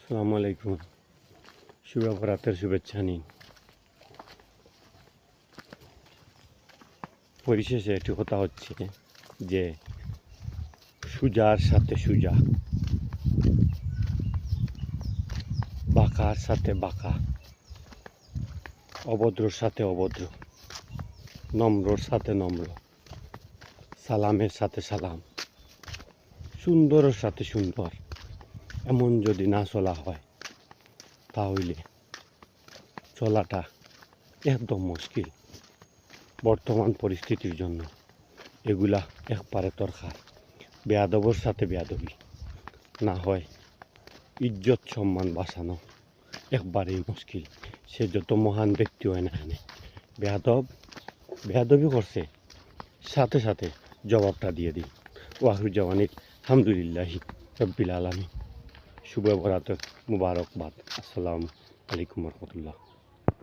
আসসালামু আলাইকুম। শুভ বরাতের শুভেচ্ছা নিন। পরিশেষে একটি কথা হচ্ছে যে সুজার সাথে সুজা, বাঁকার সাথে বাঁকা, অভদ্রর সাথে অভদ্র, নম্রর সাথে নম্র, সালামের সাথে সালাম, সুন্দরের সাথে সুন্দর, এমন যদি না চলা হয় তাহলে চলাটা একদম মুশকিল। বর্তমান পরিস্থিতির জন্য এগুলা একবারে দরকার। বেয়াদবর সাথে বেয়াদবি না হয় ইজ্জত সম্মান বাঁচানো একবারেই মুশকিল। সে যত মহান ব্যক্তি হয় না কেন, বেয়াদবি করছে, সাথে সাথে জবাবটা দিয়ে দিই। ওয়াহির জওয়ানির আলহামদুলিল্লাহি রব্বিল আলামিন। শুভ বরাতের মুবারকবাদ। আসসালামু আলাইকুম রহমতুল্লাহ।